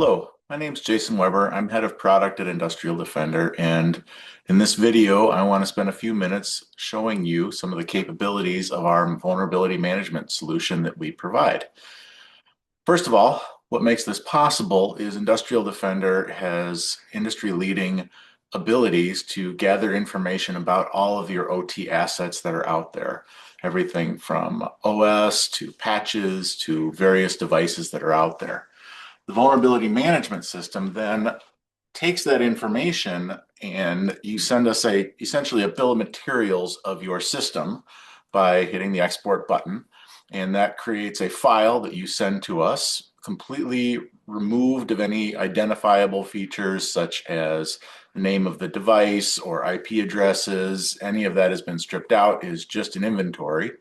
Hello, my name is Jason Weber. I'm head of product at Industrial Defender, and in this video, I want to spend a few minutes showing you some of the capabilities of our vulnerability management solution that we provide. First of all, what makes this possible is Industrial Defender has industry-leading abilities to gather information about all of your OT assets that are out there. Everything from OS to patches to various devices that are out there. The vulnerability management system then takes that information and you send us essentially a bill of materials of your system by hitting the export button. And that creates a file that you send to us, completely removed of any identifiable features such as the name of the device or IP addresses. Any of that has been stripped out, is just an inventory.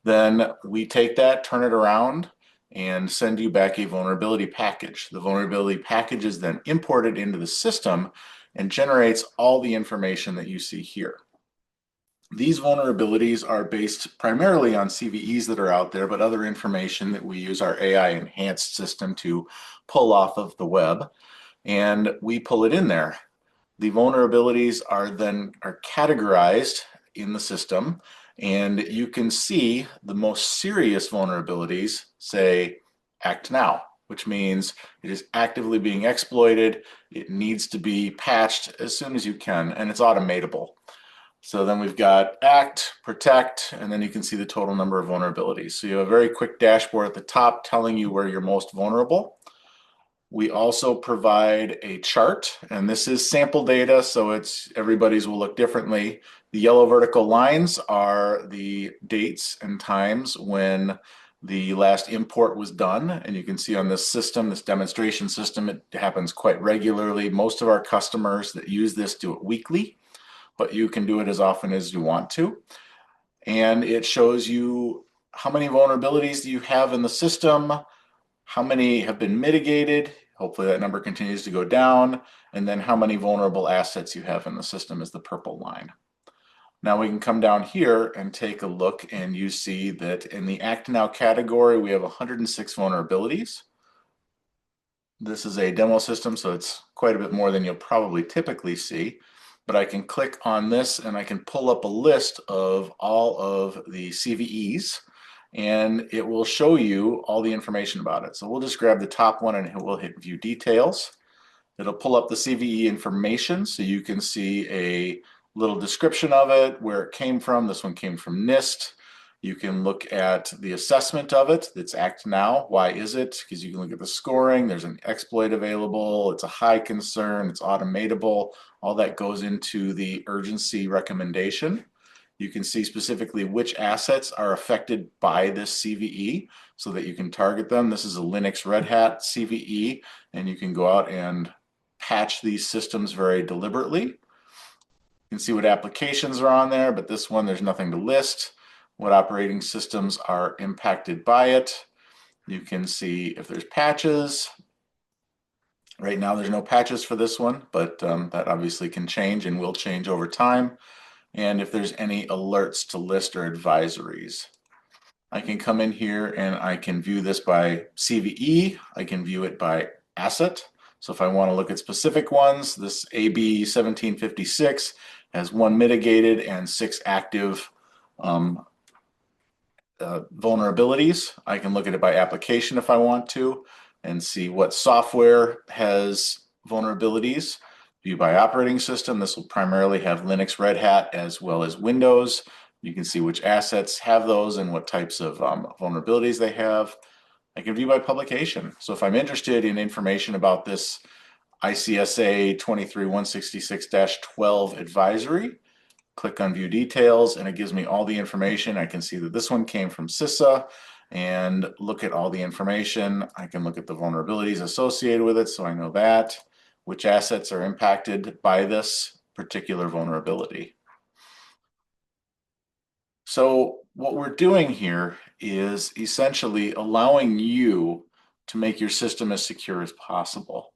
Then we take that, turn it around, and send you back a vulnerability package. The vulnerability package is then imported into the system and generates all the information that you see here. These vulnerabilities are based primarily on CVEs that are out there, but other information that we use our AI enhanced system to pull off of the web, and we pull it in there. The vulnerabilities are categorized in the system, and you can see the most serious vulnerabilities say act now, which means it is actively being exploited. It needs to be patched as soon as you can, and it's automatable. So then we've got act, protect, and then you can see the total number of vulnerabilities. So you have a very quick dashboard at the top telling you where you're most vulnerable. We also provide a chart, and this is sample data, so everybody's will look differently. The yellow vertical lines are the dates and times when the last import was done, and you can see on this system, this demonstration system, it happens quite regularly. Most of our customers that use this do it weekly, but you can do it as often as you want to. And it shows you how many vulnerabilities do you have in the system, how many have been mitigated, hopefully that number continues to go down, and then how many vulnerable assets you have in the system is the purple line. Now we can come down here and take a look, and you see that in the Act Now category, we have 106 vulnerabilities. This is a demo system, so it's quite a bit more than you'll probably typically see. But I can click on this and I can pull up a list of all of the CVEs, and it will show you all the information about it. So we'll just grab the top one and we'll hit View Details. It'll pull up the CVE information so you can see a little description of it, where it came from. This one came from NIST. You can look at the assessment of it. It's Act Now. Why is it? Because you can look at the scoring. There's an exploit available. It's a high concern. It's automatable. All that goes into the urgency recommendation. You can see specifically which assets are affected by this CVE so that you can target them. This is a Linux Red Hat CVE, and you can go out and patch these systems very deliberately. You can see what applications are on there, but this one, there's nothing to list. What operating systems are impacted by it. You can see if there's patches. Right now, there's no patches for this one, but that obviously can change and will change over time. And if there's any alerts to list or advisories. I can come in here and I can view this by CVE. I can view it by asset. So if I want to look at specific ones, this AB 1756 has 1 mitigated and 6 active vulnerabilities. I can look at it by application if I want to and see what software has vulnerabilities. View by operating system. This will primarily have Linux Red Hat as well as Windows. You can see which assets have those and what types of vulnerabilities they have. I can view by publication. So if I'm interested in information about this ICSA 23166-12 advisory, click on View Details, and it gives me all the information. I can see that this one came from CISA and look at all the information. I can look at the vulnerabilities associated with it, so I know that, which assets are impacted by this particular vulnerability. So what we're doing here is essentially allowing you to make your system as secure as possible.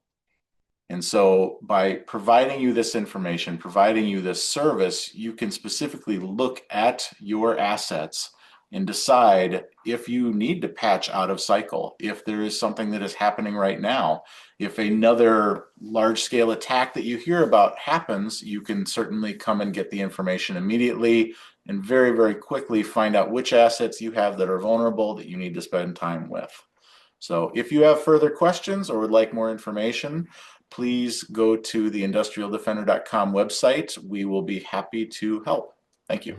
And so by providing you this information, providing you this service, you can specifically look at your assets and decide if you need to patch out of cycle, if there is something that is happening right now. If another large-scale attack that you hear about happens, you can certainly come and get the information immediately and very, very quickly find out which assets you have that are vulnerable that you need to spend time with. So if you have further questions or would like more information, please go to the industrialdefender.com website. We will be happy to help. Thank you.